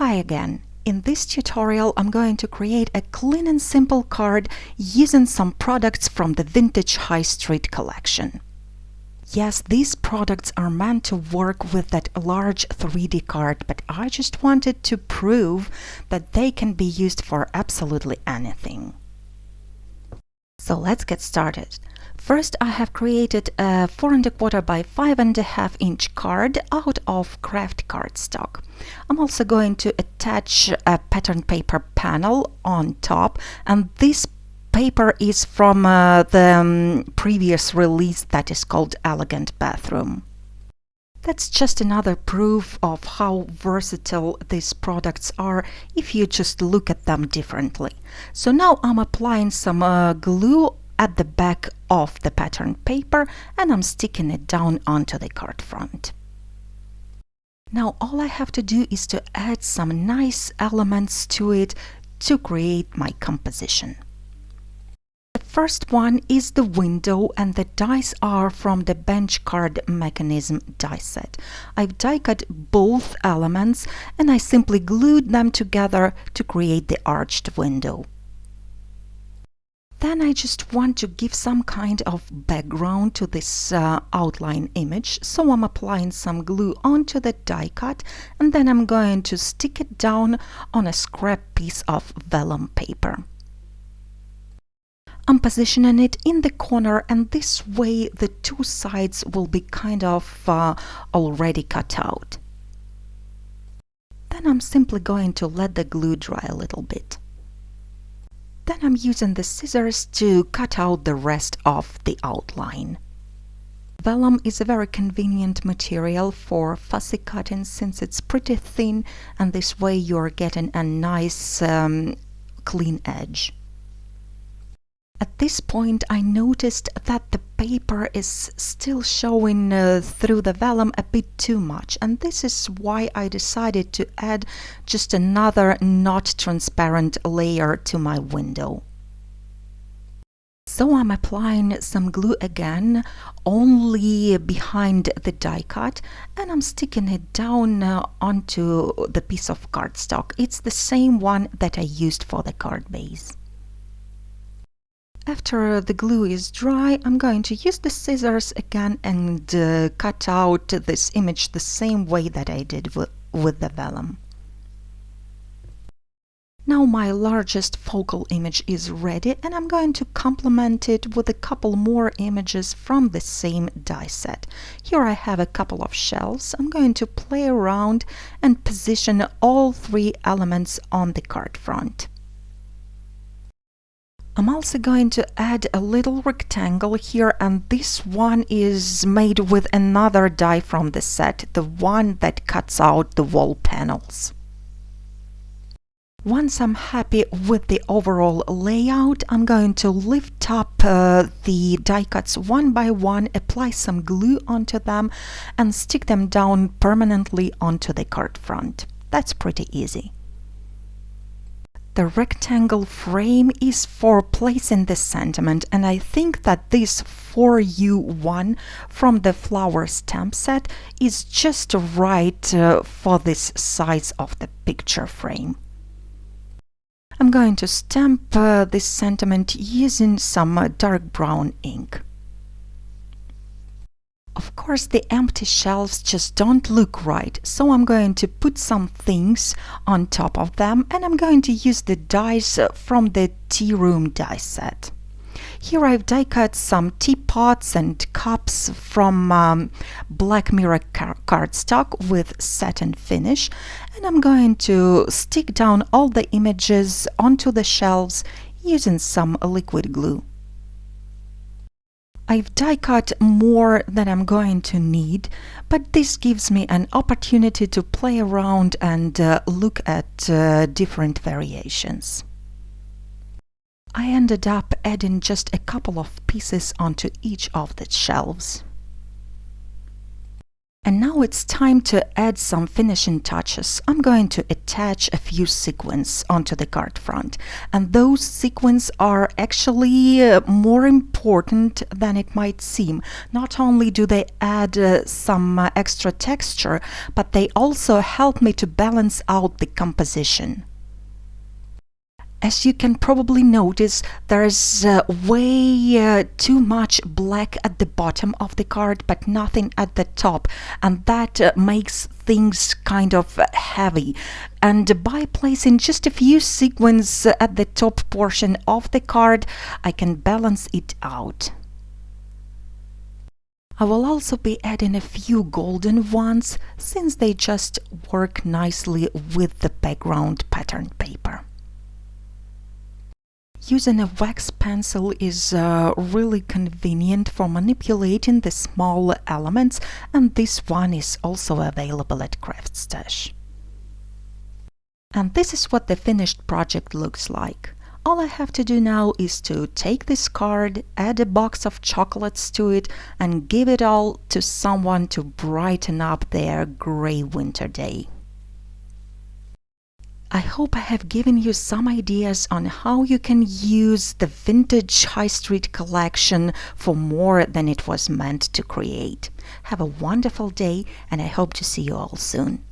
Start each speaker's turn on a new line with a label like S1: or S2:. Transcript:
S1: Hi again! In this tutorial I'm going to create a clean and simple card using some products from the Vintage High Street collection. Yes, these products are meant to work with that large 3D card, but I just wanted to prove that they can be used for absolutely anything. So let's get started. First, I have created a 4¼ by 5½ inch card out of Kraft cardstock. I'm also going to attach a pattern paper panel on top, and this paper is from the previous release that is called Elegant Bathroom. That's just another proof of how versatile these products are if you just look at them differently. So now I'm applying some glue at the back of the pattern paper and I'm sticking it down onto the card front. Now all I have to do is to add some nice elements to it to create my composition. The first one is the window, and the dies are from the bench card mechanism die set. I've die cut both elements and I simply glued them together to create the arched window. Then I just want to give some kind of background to this outline image, so I'm applying some glue onto the die cut and then I'm going to stick it down on a scrap piece of vellum paper. I'm positioning it in the corner, and this way the two sides will be kind of already cut out. Then I'm simply going to let the glue dry a little bit. Then I'm using the scissors to cut out the rest of the outline. Vellum is a very convenient material for fussy cutting since it's pretty thin, and this way you're getting a nice clean edge. At this point I noticed that the paper is still showing through the vellum a bit too much, and this is why I decided to add just another not transparent layer to my window. So I'm applying some glue again, only behind the die cut, and I'm sticking it down onto the piece of cardstock. It's the same one that I used for the card base. After the glue is dry, I'm going to use the scissors again and cut out this image the same way that I did with the vellum. Now my largest focal image is ready, and I'm going to complement it with a couple more images from the same die set. Here I have a couple of shelves. I'm going to play around and position all three elements on the card front. I'm also going to add a little rectangle here, and this one is made with another die from the set, the one that cuts out the wall panels. Once I'm happy with the overall layout, I'm going to lift up the die cuts one by one, apply some glue onto them and stick them down permanently onto the card front. That's pretty easy. The rectangle frame is for placing the sentiment, and I think that this 4U1 from the flower stamp set is just right for this size of the picture frame. I'm going to stamp this sentiment using some dark brown ink. Of course, the empty shelves just don't look right, so I'm going to put some things on top of them, and I'm going to use the dies from the tea room die set. Here I've die cut some teapots and cups from black mirror cardstock with satin finish, and I'm going to stick down all the images onto the shelves using some liquid glue. I've die cut more than I'm going to need, but this gives me an opportunity to play around and look at different variations. I ended up adding just a couple of pieces onto each of the shelves. And now it's time to add some finishing touches. I'm going to attach a few sequins onto the card front, and those sequins are actually more important than it might seem. Not only do they add some extra texture, but they also help me to balance out the composition. As you can probably notice, there's way too much black at the bottom of the card, but nothing at the top, and that makes things kind of heavy. And by placing just a few sequins at the top portion of the card, I can balance it out. I will also be adding a few golden ones, since they just work nicely with the background pattern paper. Using a wax pencil is really convenient for manipulating the small elements, and this one is also available at Kraft Stash. And this is what the finished project looks like. All I have to do now is to take this card, add a box of chocolates to it, and give it all to someone to brighten up their gray winter day. I hope I have given you some ideas on how you can use the vintage high street collection for more than it was meant to create. Have a wonderful day, and I hope to see you all soon.